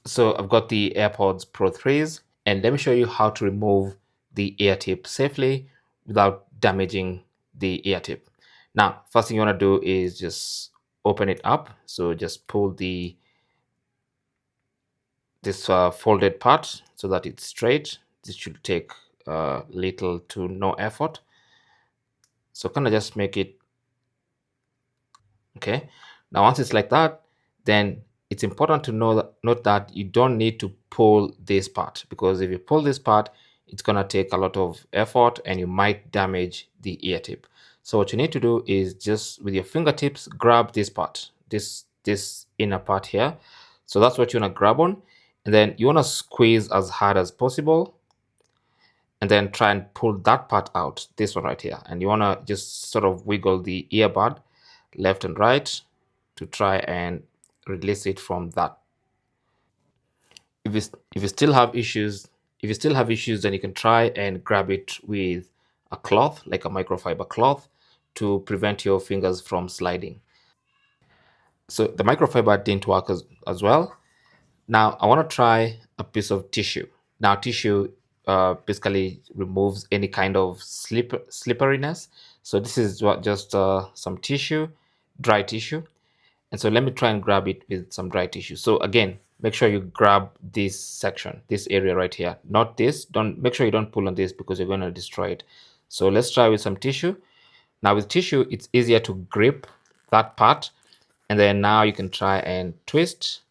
So I've got the AirPods Pro 3s, and let me show you how to remove the ear tip safely without damaging the ear tip. Now, first thing you want to do is just open it up. So just pull this folded part so that it's straight. This should take little to no effort. So kind of just make it okay. Now once it's like that, then it's important to note that you don't need to pull this part, because if you pull this part, it's gonna take a lot of effort and you might damage the ear tip. So what you need to do is just with your fingertips grab this part, this inner part here. So that's what you wanna grab on, and then you wanna squeeze as hard as possible, and then try and pull that part out, this one right here. And you want to just sort of wiggle the earbud left and right to try and release it from that. If you still have issues, then you can try and grab it with a cloth, like a microfiber cloth, to prevent your fingers from sliding. So the microfiber didn't work as well. Now I want to try a piece of tissue. Now tissue basically removes any kind of slipperiness. So this is just some tissue, dry tissue. And so let me try and grab it with some dry tissue. So again, make sure you grab this section, this area right here, not this. Don't make sure you don't pull on this because you're going to destroy it. So let's try with some tissue. Now with tissue, it's easier to grip that part. And then now you can try and twist,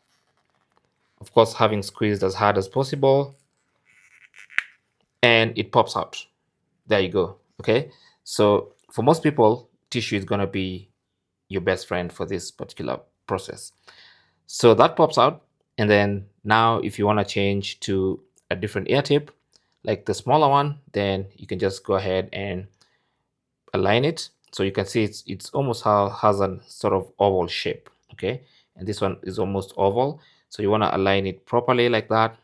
of course, having squeezed as hard as possible, and it pops out. There you go. Okay. So for most people, tissue is going to be your best friend for this particular process. So that pops out. And then now if you want to change to a different ear tip, like the smaller one, then you can just go ahead and align it. So you can see it's almost has a sort of oval shape. Okay. And this one is almost oval. So you want to align it properly like that.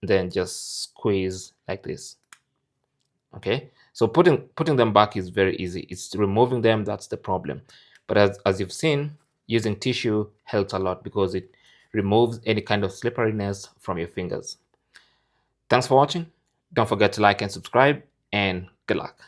Then just squeeze like this. Okay. So putting them back is very easy. It's removing them that's the problem. But as you've seen, using tissue helps a lot because it removes any kind of slipperiness from your fingers. Thanks for watching. Don't forget to like and subscribe, and good luck.